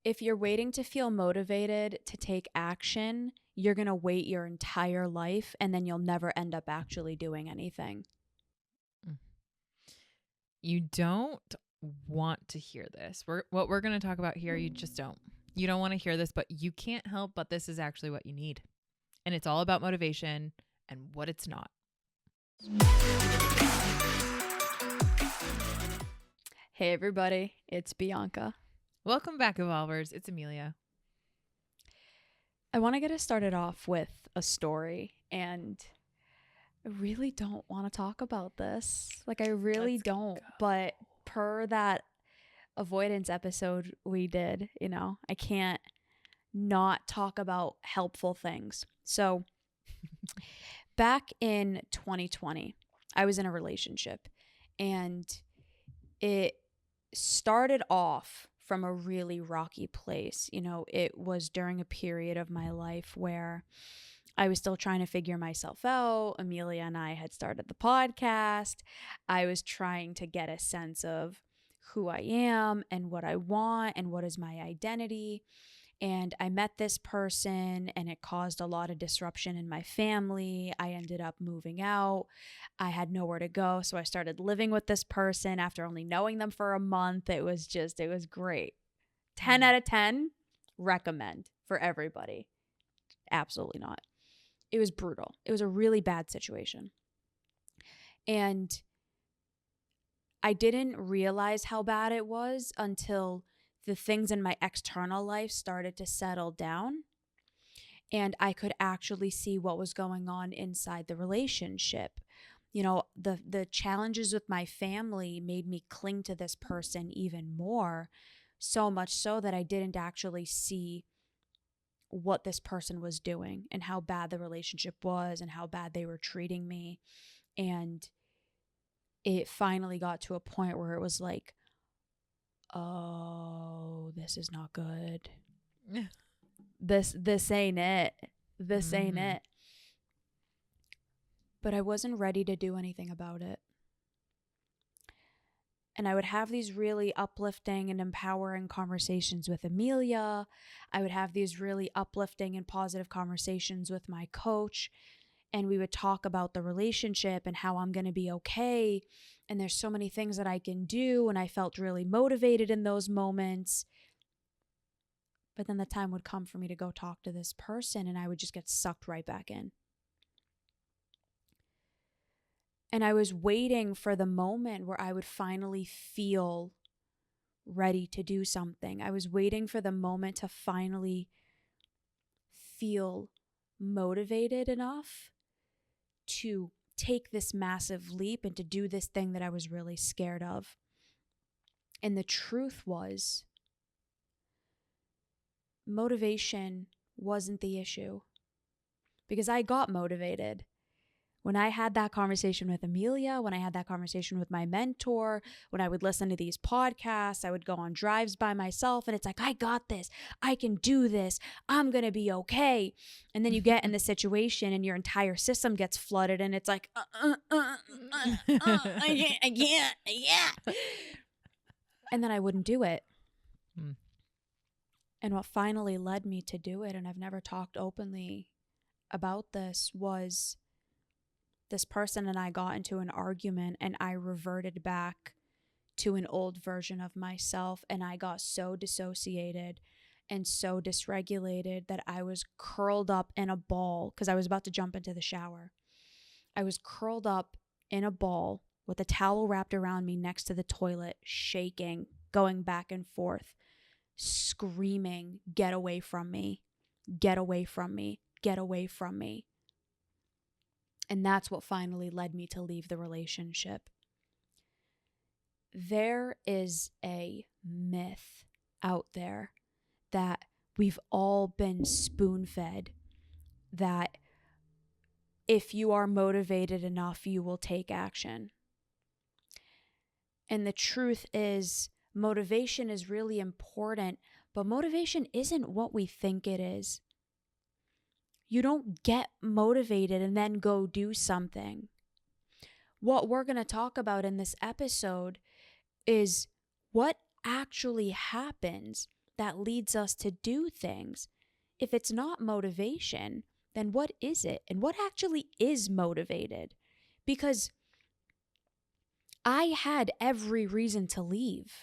If you're waiting to feel motivated to take action, you're going to wait your entire life and then you'll never end up actually doing anything. You don't want to hear this. What we're going to talk about here, you just don't. You don't want to hear this, but you can't help but this is actually what you need. And it's all about motivation and what it's not. Hey everybody, it's Bianca. Welcome back, Evolvers. It's Emilia. I want to get us started off with a story, and I really don't want to talk about this. I really don't. But per that avoidance episode we did, I can't not talk about helpful things. So back in 2020, I was in a relationship, and it started off from a really rocky place. It was during a period of my life where I was still trying to figure myself out. Emilia and I had started the podcast. I was trying to get a sense of who I am and what I want and what is my identity. And I met this person and it caused a lot of disruption in my family. I ended up moving out. I had nowhere to go. So I started living with this person after only knowing them for a month. It was great. 10 out of 10, recommend for everybody. Absolutely not. It was brutal. It was a really bad situation. And I didn't realize how bad it was until the things in my external life started to settle down and I could actually see what was going on inside the relationship. The challenges with my family made me cling to this person even more, so much so that I didn't actually see what this person was doing and how bad the relationship was and how bad they were treating me. And it finally got to a point where it was like, oh, this is not good. This ain't it. This ain't it. But I wasn't ready to do anything about it. And I would have these really uplifting and empowering conversations with Emilia. I would have these really uplifting and positive conversations with my coach. And we would talk about the relationship and how I'm going to be okay. And there's so many things that I can do. And I felt really motivated in those moments. But then the time would come for me to go talk to this person and I would just get sucked right back in. And I was waiting for the moment where I would finally feel ready to do something. I was waiting for the moment to finally feel motivated enough to take this massive leap and to do this thing that I was really scared of. And the truth was, motivation wasn't the issue, because I got motivated. When I had that conversation with Emilia, when I had that conversation with my mentor, when I would listen to these podcasts, I would go on drives by myself and it's like, I got this. I can do this. I'm going to be okay. And then you get in the situation and your entire system gets flooded and it's like, I can't. And then I wouldn't do it. And what finally led me to do it, and I've never talked openly about this, was this person and I got into an argument and I reverted back to an old version of myself, and I got so dissociated and so dysregulated that I was curled up in a ball because I was about to jump into the shower. I was curled up in a ball with a towel wrapped around me next to the toilet, shaking, going back and forth, screaming, get away from me, get away from me, get away from me. And that's what finally led me to leave the relationship. There is a myth out there that we've all been spoon-fed, that if you are motivated enough, you will take action. And the truth is, motivation is really important, but motivation isn't what we think it is. You don't get motivated and then go do something. What we're going to talk about in this episode is what actually happens that leads us to do things. If it's not motivation, then what is it? And what actually is motivated? Because I had every reason to leave,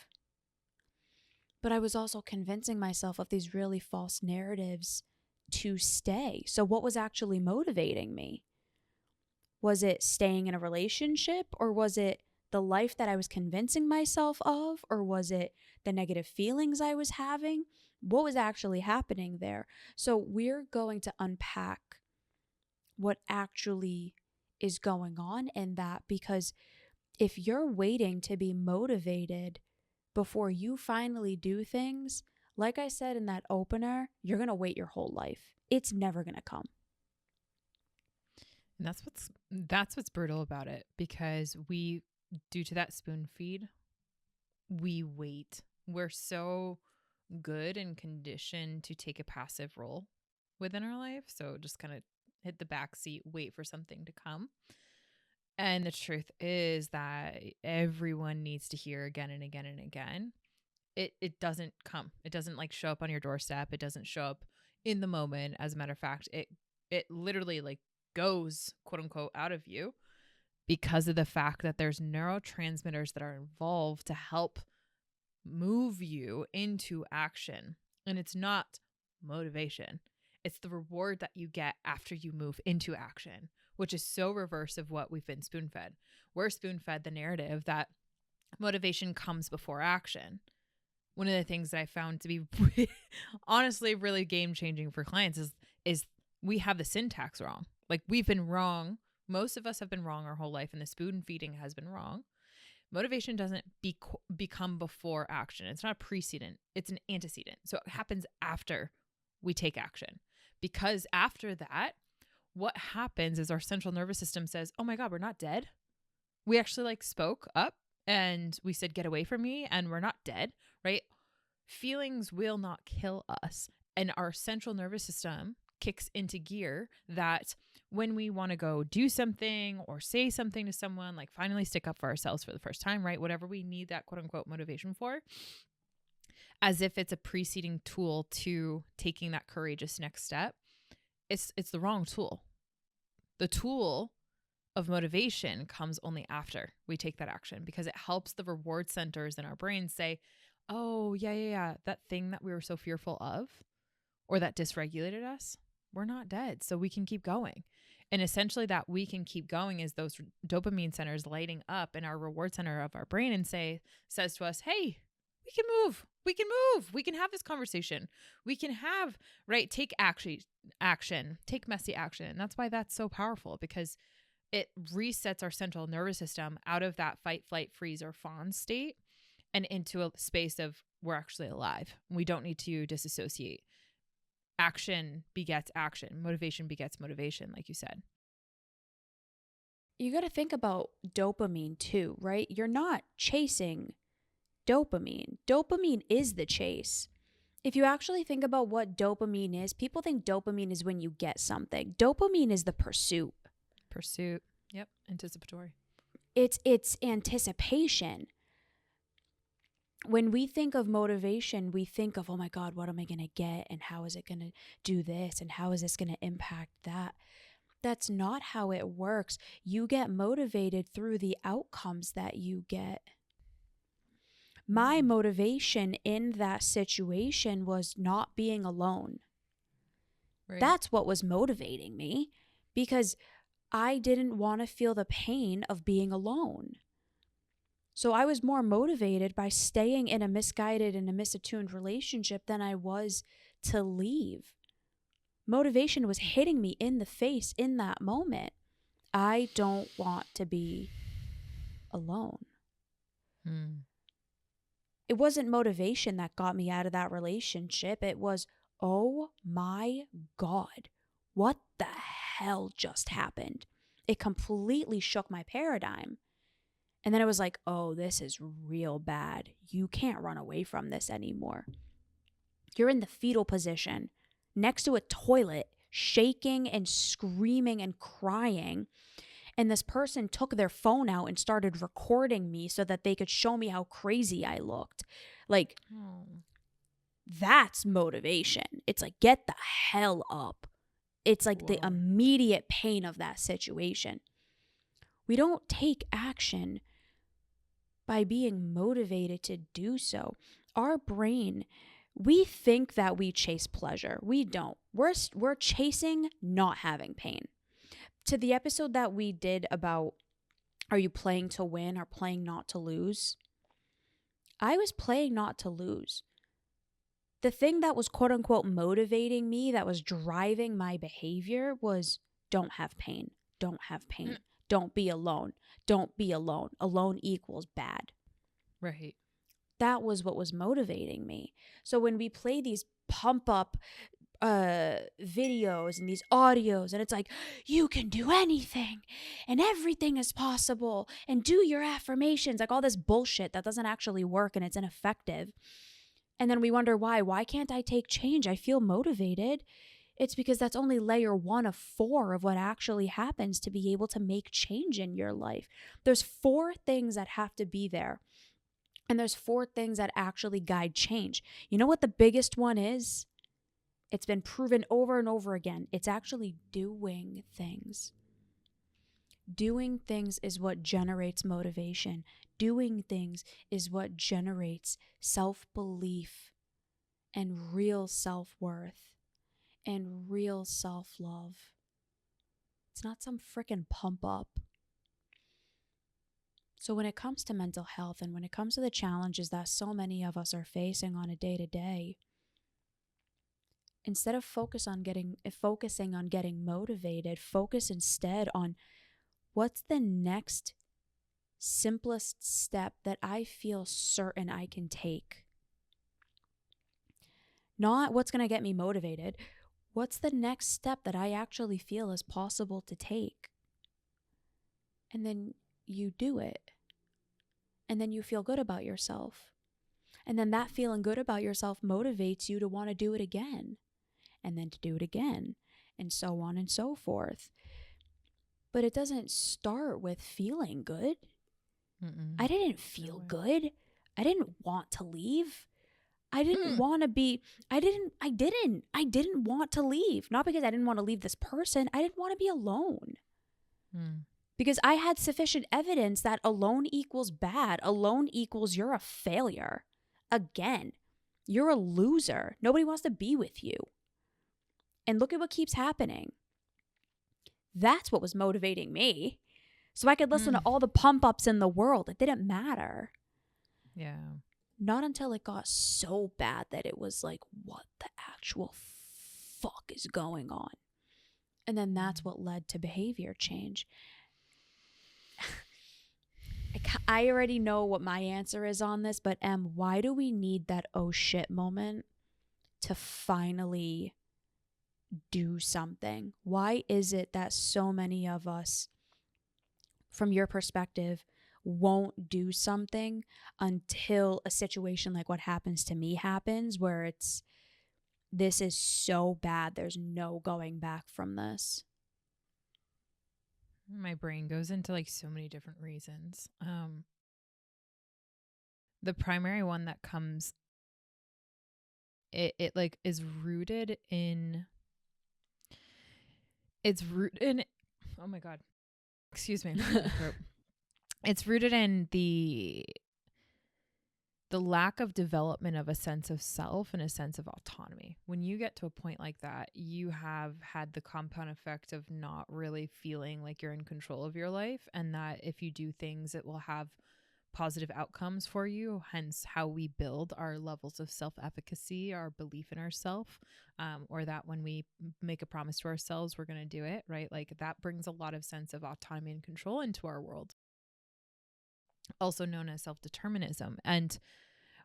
but I was also convincing myself of these really false narratives to stay. So what was actually motivating me? Was it staying in a relationship, or was it the life that I was convincing myself of, or was it the negative feelings I was having? What was actually happening there? So we're going to unpack what actually is going on in that, because if you're waiting to be motivated before you finally do things, like I said in that opener, you're going to wait your whole life. It's never going to come. And that's what's brutal about it, because we, due to that spoon feed, we wait. We're so good and conditioned to take a passive role within our life. So just kind of hit the back seat, wait for something to come. And the truth is that everyone needs to hear again and again and again. It doesn't come. It doesn't like show up on your doorstep. It doesn't show up in the moment. As a matter of fact, it literally like goes, quote unquote, out of you because of the fact that there's neurotransmitters that are involved to help move you into action. And it's not motivation. It's the reward that you get after you move into action, which is so reverse of what we've been spoon-fed. We're spoon-fed the narrative that motivation comes before action. One of the things that I found to be honestly really game-changing for clients is we have the syntax wrong. Like, we've been wrong. Most of us have been wrong our whole life, and the spoon feeding has been wrong. Motivation doesn't become before action. It's not a precedent. It's an antecedent. So it happens after we take action. Because after that, what happens is our central nervous system says, oh my God, we're not dead. We actually like spoke up and we said, get away from me, and we're not dead, right? Feelings will not kill us. And our central nervous system kicks into gear that when we want to go do something or say something to someone, like finally stick up for ourselves for the first time, right? Whatever we need that quote unquote motivation for, as if it's a preceding tool to taking that courageous next step. It's the wrong tool. The tool of motivation comes only after we take that action, because it helps the reward centers in our brain say, oh, yeah, that thing that we were so fearful of or that dysregulated us, we're not dead, so we can keep going. And essentially that we can keep going is those dopamine centers lighting up in our reward center of our brain and says to us, hey, we can move. We can move. We can have this conversation. We can have, right, take action, take messy action. And that's why that's so powerful, because it resets our central nervous system out of that fight, flight, freeze, or fawn state and into a space of we're actually alive. We don't need to disassociate. Action begets action. Motivation begets motivation, like you said. You got to think about dopamine too, right? You're not chasing dopamine. Dopamine is the chase. If you actually think about what dopamine is, people think dopamine is when you get something. Dopamine is the pursuit. Pursuit. Yep. Anticipatory. It's anticipation. When we think of motivation, we think of, oh my God, what am I going to get? And how is it going to do this? And how is this going to impact that? That's not how it works. You get motivated through the outcomes that you get. My motivation in that situation was not being alone. Right. That's what was motivating me, because I didn't want to feel the pain of being alone. So I was more motivated by staying in a misguided and a misattuned relationship than I was to leave. Motivation was hitting me in the face in that moment. I don't want to be alone. It wasn't motivation that got me out of that relationship. It was, oh my God, what the hell just happened? It completely shook my paradigm. And then it was like, oh, this is real bad. You can't run away from this anymore. You're in the fetal position next to a toilet, shaking and screaming and crying. And this person took their phone out and started recording me so that they could show me how crazy I looked. Like, That's motivation. It's like, get the hell up. It's like the Whoa. immediate pain of that situation. We don't take action by being motivated to do so. Our brain, we think that we chase pleasure. We don't. We're chasing not having pain. To the episode that we did about, are you playing to win or playing not to lose? I was playing not to lose. The thing that was quote unquote motivating me, that was driving my behavior, was don't have pain. Don't have pain. Don't be alone. Don't be alone. Alone equals bad. Right. That was what was motivating me. So when we play these pump up videos and these audios, and it's like, you can do anything and everything is possible and do your affirmations, like all this bullshit that doesn't actually work and it's ineffective. And then we wonder why can't I take change? I feel motivated. It's because that's only layer 1 of 4 of what actually happens to be able to make change in your life. There's 4 things that have to be there. And there's 4 things that actually guide change. You know what the biggest one is? It's been proven over and over again. It's actually doing things. Doing things is what generates motivation. Doing things is what generates self-belief and real self-worth and real self-love. It's not some freaking pump up. So when it comes to mental health and when it comes to the challenges that so many of us are facing on a day-to-day, instead of focusing on getting motivated, focus instead on what's the next simplest step that I feel certain I can take. Not what's going to get me motivated. What's the next step that I actually feel is possible to take? And then you do it. And then you feel good about yourself. And then that feeling good about yourself motivates you to want to do it again. And then to do it again. And so on and so forth. But it doesn't start with feeling good. I didn't feel good. I didn't want to leave. I didn't want to be, I didn't want to leave. Not because I didn't want to leave this person. I didn't want to be alone. Because I had sufficient evidence that alone equals bad. Alone equals you're a failure. Again, you're a loser. Nobody wants to be with you. And look at what keeps happening. That's what was motivating me. So I could listen to all the pump ups in the world. It didn't matter. Yeah. Not until it got so bad that it was like, what the actual fuck is going on? And then that's what led to behavior change. I already know what my answer is on this, but why do we need that oh shit moment to finally do something? Why is it that so many of us, from your perspective, won't do something until a situation like what happens to me happens, where this is so bad, there's no going back from this? My brain goes into like so many different reasons. The primary one that comes, it like is rooted in, oh my God, excuse me. It's rooted in the lack of development of a sense of self and a sense of autonomy. When you get to a point like that, you have had the compound effect of not really feeling like you're in control of your life, and that if you do things, it will have positive outcomes for you. Hence how we build our levels of self-efficacy, our belief in ourself, or that when we make a promise to ourselves, we're going to do it, right? Like that brings a lot of sense of autonomy and control into our world, also known as self-determinism. And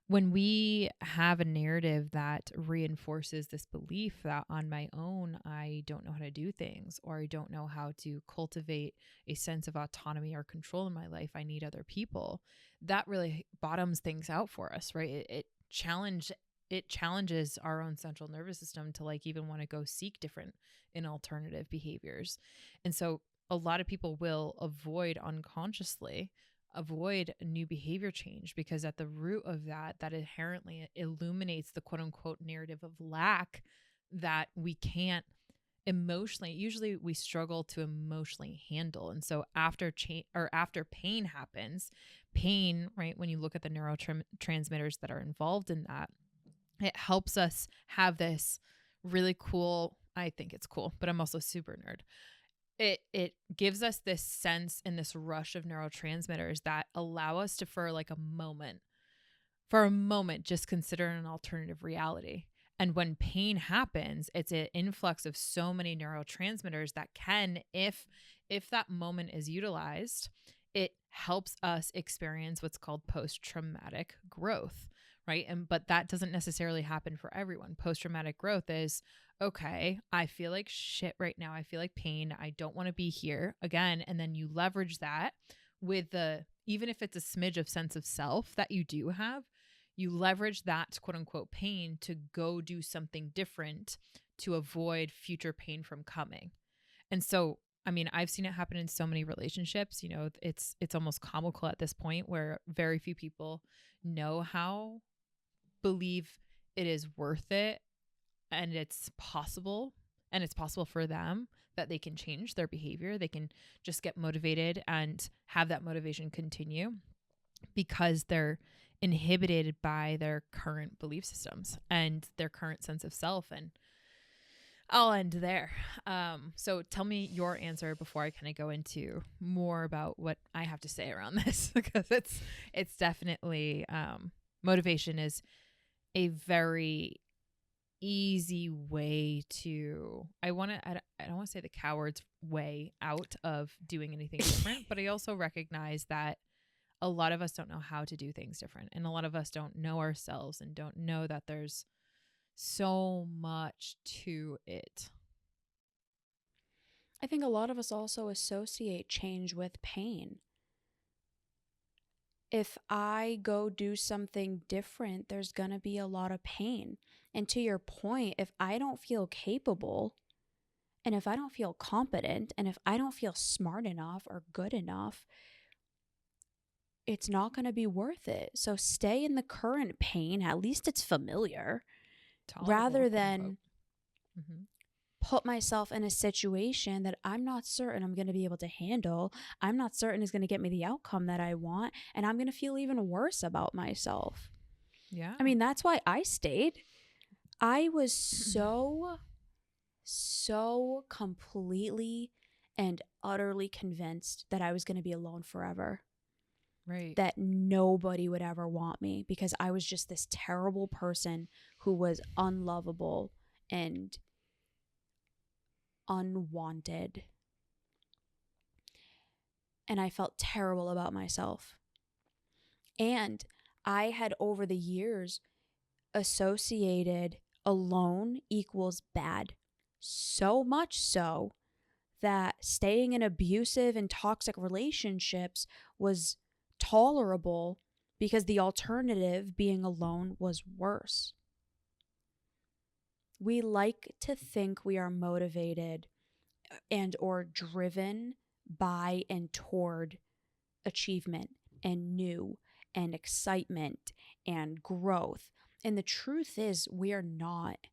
when we have a narrative that reinforces this belief that on my own, I don't know how to do things, or I don't know how to cultivate a sense of autonomy or control in my life, I need other people, that really bottoms things out for us, right? It challenges our own central nervous system to like even want to go seek different and alternative behaviors. And so a lot of people will avoid unconsciously avoid new behavior change, because at the root of that inherently illuminates the quote unquote narrative of lack that we can't emotionally, usually we struggle to emotionally handle. And so after after pain happens, pain, right, when you look at the neurotransmitters that are involved in that, it helps us have this really cool, I think it's cool, but I'm also super nerd. It gives us this sense and this rush of neurotransmitters that allow us to, for a moment, just consider an alternative reality. And when pain happens, it's an influx of so many neurotransmitters that can, if that moment is utilized, it helps us experience what's called post-traumatic growth, right? But that doesn't necessarily happen for everyone. Post-traumatic growth is, okay, I feel like shit right now. I feel like pain. I don't want to be here again. And then you leverage that with even if it's a smidge of sense of self that you do have, you leverage that quote unquote pain to go do something different to avoid future pain from coming. And so, I mean, I've seen it happen in so many relationships. You know, it's almost comical at this point where very few people believe it is worth it, and it's possible for them that they can change their behavior. They can just get motivated and have that motivation continue because they're inhibited by their current belief systems and their current sense of self. And I'll end there. So tell me your answer before I kind of go into more about what I have to say around this, because it's definitely, motivation is a very easy way to, I don't want to say the coward's way out of doing anything different, but I also recognize that a lot of us don't know how to do things different. And a lot of us don't know ourselves and don't know that there's so much to it. I think a lot of us also associate change with pain. If I go do something different, there's going to be a lot of pain. And to your point, if I don't feel capable, and if I don't feel competent, and if I don't feel smart enough or good enough, it's not going to be worth it. So stay in the current pain. At least it's familiar. Tolerable, rather than mm-hmm. put myself in a situation that I'm not certain I'm going to be able to handle. I'm not certain is going to get me the outcome that I want. And I'm going to feel even worse about myself. Yeah. I mean, that's why I stayed. I was so completely and utterly convinced that I was going to be alone forever. Right. That nobody would ever want me because I was just this terrible person who was unlovable and unwanted. And I felt terrible about myself. And I had over the years associated alone equals bad. So much so that staying in abusive and toxic relationships was tolerable because the alternative, being alone, was worse. We like to think we are motivated and or driven by and toward achievement and new and excitement and growth. And the truth is, we are not.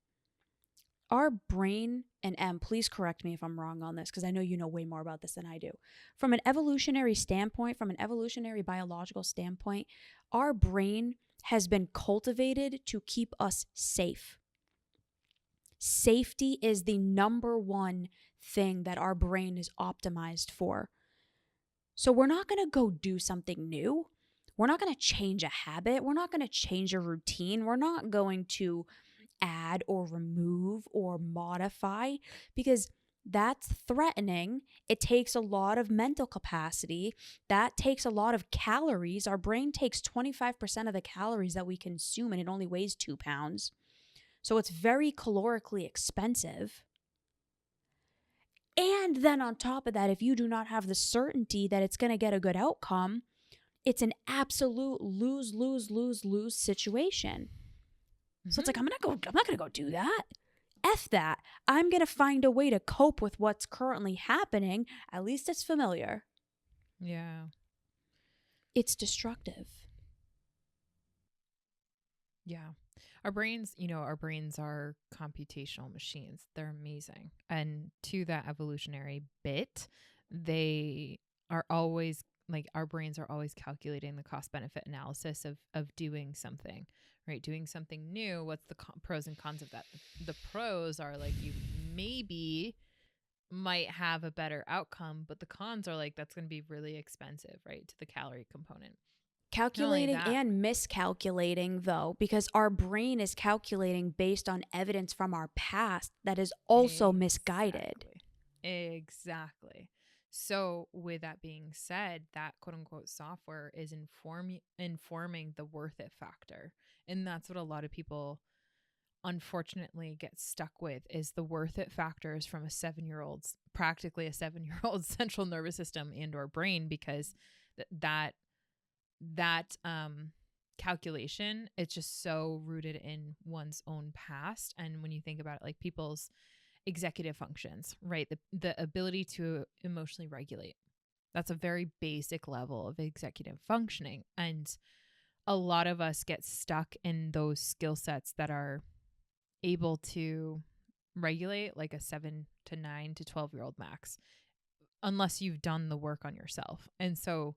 Our brain, and Em, please correct me if I'm wrong on this, because I know you know way more about this than I do. From an evolutionary standpoint, from an evolutionary biological standpoint, our brain has been cultivated to keep us safe. Safety is the number one thing that our brain is optimized for. So we're not going to go do something new. We're not going to change a habit. We're not going to change a routine. We're not going to add or remove or modify because that's threatening. It takes a lot of mental capacity. That takes a lot of calories. Our brain takes 25% of the calories that we consume and it only weighs 2 pounds. So it's very calorically expensive. And then on top of that, if you do not have the certainty that it's going to get a good outcome, it's an absolute lose, lose, lose, lose situation. Mm-hmm. So it's like, I'm not going to go do that. F that. I'm going to find a way to cope with what's currently happening. At least it's familiar. Yeah. It's destructive. Yeah. Our brains, our brains are computational machines. They're amazing. And to that evolutionary bit, they are always like our brains are always calculating the cost benefit analysis of doing something, right? Doing something new. What's the pros and cons of that? The pros are like you maybe might have a better outcome, but the cons are like that's going to be really expensive, right? To the calorie component. Not only Calculating that, and miscalculating, though, because our brain is calculating based on evidence from our past that is also misguided. Exactly. So, with that being said, that quote unquote software is informing the worth it factor. And that's what a lot of people unfortunately get stuck with is the worth it factors from a 7-year-old's practically a 7-year-old central nervous system and or brain because that calculation, it's just so rooted in one's own past. And when you think about it, like people's executive functions, right? The ability to emotionally regulate. That's a very basic level of executive functioning. And a lot of us get stuck in those skill sets that are able to regulate like a 7 to 9 to 12-year-old max, unless you've done the work on yourself. And so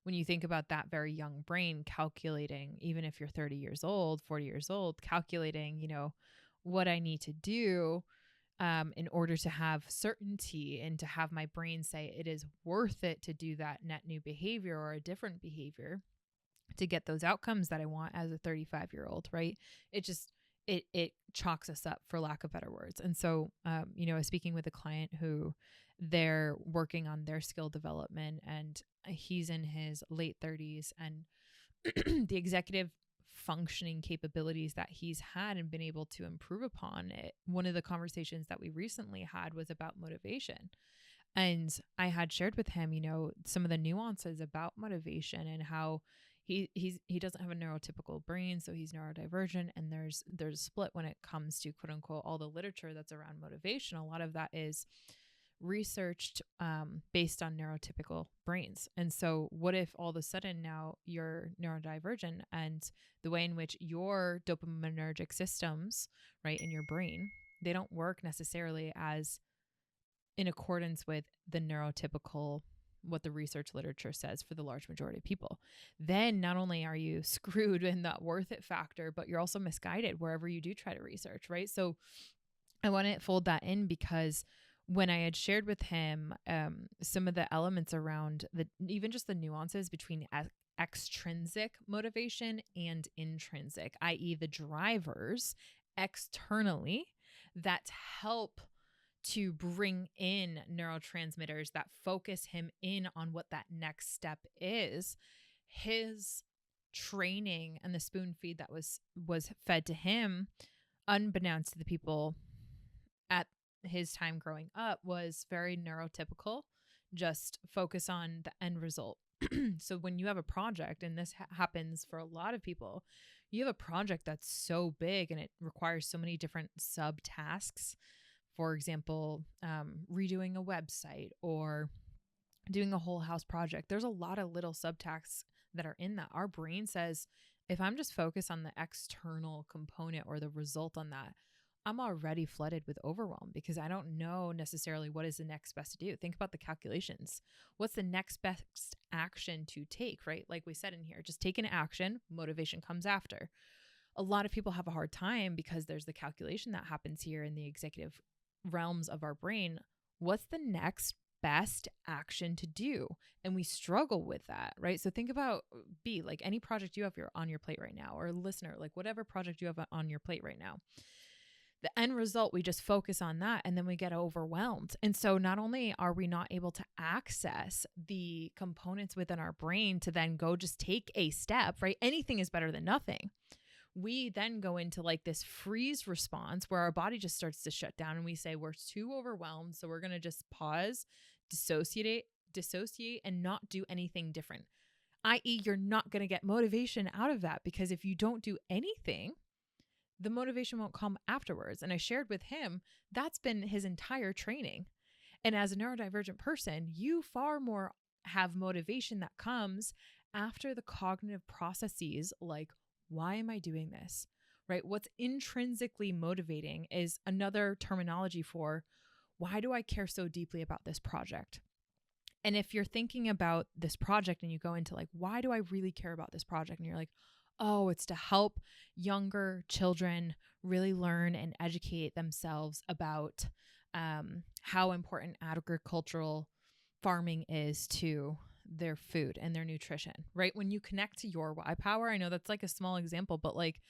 when you think about that very young brain calculating, even if you're 30 years old, 40 years old, calculating, what I need to do in order to have certainty and to have my brain say it is worth it to do that net new behavior or a different behavior to get those outcomes that I want as a 35-year-old, right? It just, it chalks us up, for lack of better words. And so, I was speaking with a client who they're working on their skill development and he's in his late 30s and the executive functioning capabilities that he's had and been able to improve upon it. One of the conversations that we recently had was about motivation. And I had shared with him, some of the nuances about motivation and how he doesn't have a neurotypical brain, so he's neurodivergent. And there's a split when it comes to quote unquote all the literature that's around motivation. A lot of that is researched based on neurotypical brains. And so what if all of a sudden now you're neurodivergent and the way in which your dopaminergic systems, right, in your brain, they don't work necessarily as in accordance with the neurotypical, what the research literature says for the large majority of people, then not only are you screwed in that worth it factor, but you're also misguided wherever you do try to research, right? So I want to fold that in because when I had shared with him some of the elements around even just the nuances between extrinsic motivation and intrinsic, i.e. the drivers externally that help to bring in neurotransmitters that focus him in on what that next step is. His training and the spoon feed that was fed to him, unbeknownst to the people at his time growing up, was very neurotypical. Just focus on the end result. So when you have a project, and this happens for a lot of people, you have a project that's so big and it requires so many different subtasks. For example, redoing a website or doing a whole house project. There's a lot of little subtasks that are in that. Our brain says, if I'm just focused on the external component or the result on that, I'm already flooded with overwhelm because I don't know necessarily what is the next best to do. Think about the calculations. What's the next best action to take, right? Like we said in here, just take an action, motivation comes after. A lot of people have a hard time because there's the calculation that happens here in the executive realms of our brain. What's the next best action to do? And we struggle with that, right? So think about like any project you have on your plate right now, or listener, like whatever project you have on your plate right now. The end result, we just focus on that and then we get overwhelmed. And so not only are we not able to access the components within our brain to then go just take a step, right? Anything is better than nothing. We then go into like this freeze response where our body just starts to shut down and we say we're too overwhelmed. So we're going to just pause, dissociate and not do anything different. I.e., you're not going to get motivation out of that because if you don't do anything, the motivation won't come afterwards. And I shared with him, that's been his entire training. And as a neurodivergent person, you far more have motivation that comes after the cognitive processes, like, why am I doing this? Right? What's intrinsically motivating is another terminology for why do I care so deeply about this project? And if you're thinking about this project and you go into like, why do I really care about this project? And you're like, oh, it's to help younger children really learn and educate themselves about how important agricultural farming is to their food and their nutrition, right? When you connect to your why power, I know that's like a small example, but like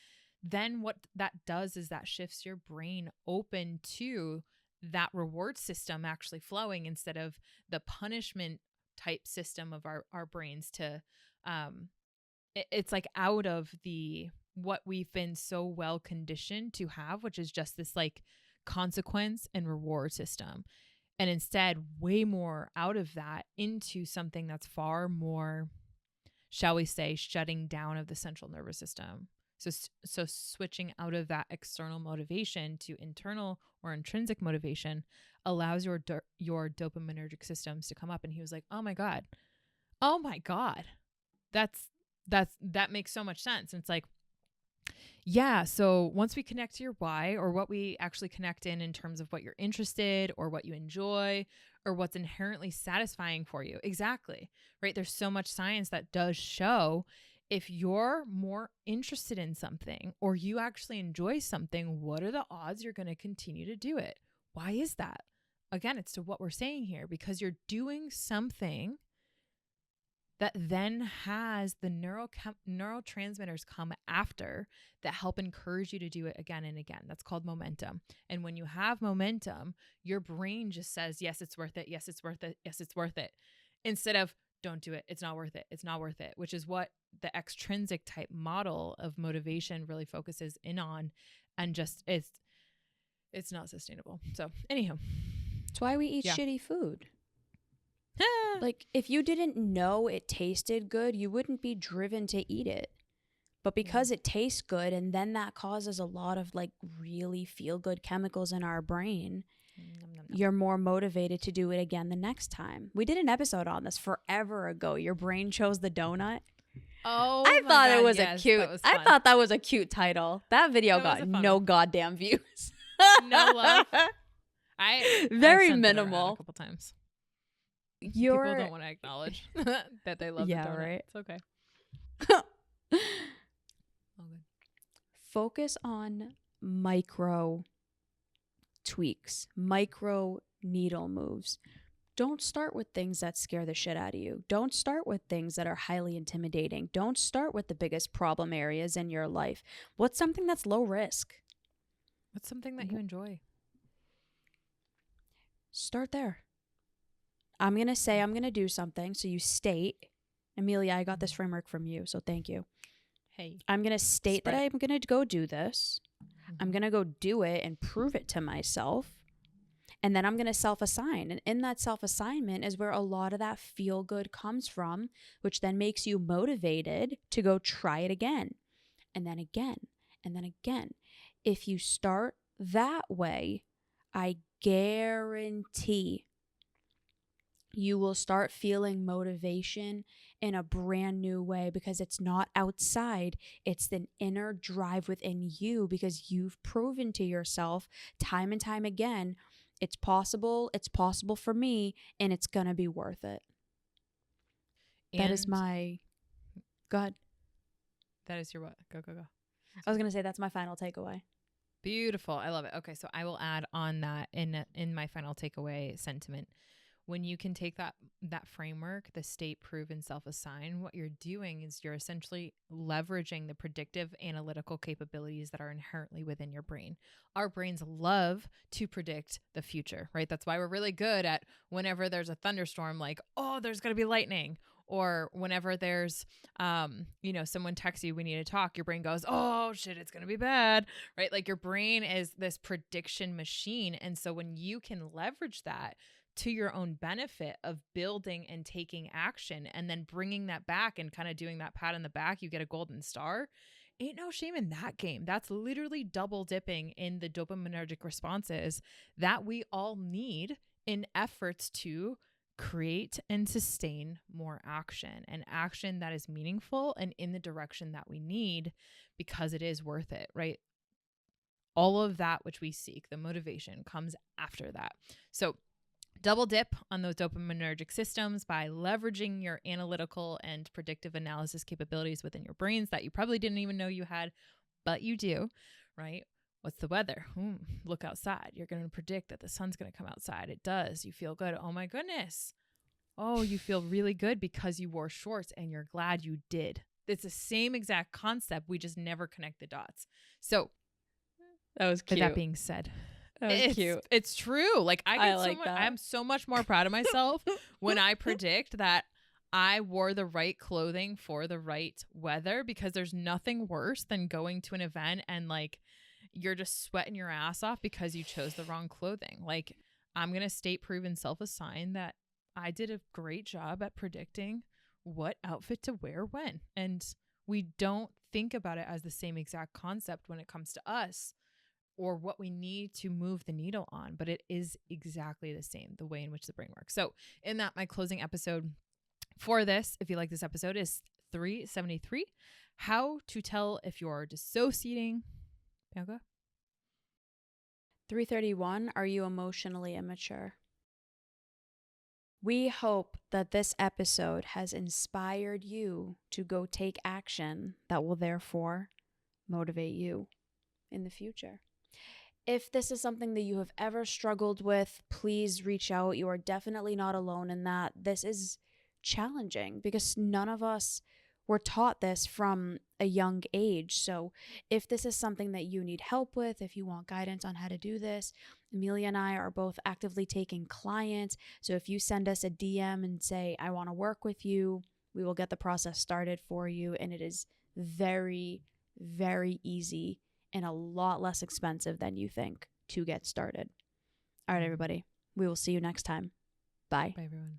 then what that does is that shifts your brain open to that reward system actually flowing instead of the punishment type system of our brains to it's like out of the what we've been so well conditioned to have, which is just this like consequence and reward system, and instead way more out of that into something that's far more, shall we say, shutting down of the central nervous system. So switching out of that external motivation to internal or intrinsic motivation allows your dopaminergic systems to come up. And he was like, oh my God, that makes so much sense. And it's like, yeah, so once we connect to your why, or what we actually connect in terms of what you're interested or what you enjoy or what's inherently satisfying for you. Exactly. Right? There's so much science that does show if you're more interested in something or you actually enjoy something, what are the odds you're going to continue to do it? Why is that? Again, it's to what we're saying here, because you're doing something that then has the neurotransmitters come after that help encourage you to do it again and again. That's called momentum. And when you have momentum, your brain just says, yes, it's worth it. Yes, it's worth it. Yes, it's worth it. Instead of don't do it. It's not worth it. It's not worth it, which is what the extrinsic type model of motivation really focuses in on. And just it's not sustainable. So anyhow, That's why we eat shitty food. Like, if you didn't know it tasted good, you wouldn't be driven to eat it. But because it tastes good, and then that causes a lot of like really feel good chemicals in our brain, you're more motivated to do it again the next time. We did an episode on this forever ago. Your brain chose the donut. Oh, I thought God, it was yes, a cute. I thought that was a cute title. That video got no goddamn views. No love. I sent minimal. It around a couple times. People don't want to acknowledge that they love the donut. Right? It's okay. All good. Focus on micro tweaks, micro needle moves. Don't start with things that scare the shit out of you. Don't start with things that are highly intimidating. Don't start with the biggest problem areas in your life. What's something that's low risk? What's something that you enjoy? Start there. I'm going to say I'm going to do something. So you state, Emilia, I got this framework from you, so thank you. Hey. I'm going to state that I'm going to go do this. I'm going to go do it and prove it to myself. And then I'm going to self-assign. And in that self-assignment is where a lot of that feel good comes from, which then makes you motivated to go try it again. And then again. And then again. If you start that way, I guarantee you will start feeling motivation in a brand new way, because it's not outside. It's an inner drive within you, because you've proven to yourself time and time again, it's possible for me, and it's going to be worth it. And that is my... Go ahead. That is your what? Go. I was going to say that's my final takeaway. Beautiful. I love it. Okay, so I will add on that in my final takeaway sentiment. When you can take that framework, the state, prove, and self-assign, what you're doing is you're essentially leveraging the predictive analytical capabilities that are inherently within your brain. Our brains love to predict the future, right? That's why we're really good at whenever there's a thunderstorm, like, oh, there's going to be lightning. Or whenever there's, someone texts you, we need to talk, your brain goes, oh shit, it's going to be bad, right? Like your brain is this prediction machine. And so when you can leverage that to your own benefit of building and taking action and then bringing that back and kind of doing that pat on the back, you get a golden star. Ain't no shame in that game. That's literally double dipping in the dopaminergic responses that we all need in efforts to create and sustain more action, and action that is meaningful and in the direction that we need, because it is worth it, right? All of that which we seek, the motivation, comes after that. So double dip on those dopaminergic systems by leveraging your analytical and predictive analysis capabilities within your brains that you probably didn't even know you had, but you do, right? What's the weather? Look outside. You're going to predict that the sun's going to come outside. It does. You feel good. Oh my goodness. Oh, you feel really good because you wore shorts and you're glad you did. It's the same exact concept. We just never connect the dots. So that was cute. With that being said, that was cute. It's true. Like I like that. I'm so much more proud of myself when I predict that I wore the right clothing for the right weather, because there's nothing worse than going to an event and like you're just sweating your ass off because you chose the wrong clothing. Like, I'm going to state, prove, and self-assign that I did a great job at predicting what outfit to wear when. And we don't think about it as the same exact concept when it comes to us or what we need to move the needle on, but it is exactly the same, the way in which the brain works. So in that, my closing episode for this, if you like this episode, is 373, how to tell if you're dissociating. Bianca? 331, are you emotionally immature? We hope that this episode has inspired you to go take action that will therefore motivate you in the future. If this is something that you have ever struggled with, please reach out. You are definitely not alone in that. This is challenging because none of us were taught this from a young age. So if this is something that you need help with, if you want guidance on how to do this, Emilia and I are both actively taking clients. So if you send us a DM and say, I want to work with you, we will get the process started for you. And it is very, very easy and a lot less expensive than you think to get started. All right, everybody. We will see you next time. Bye. Bye, everyone.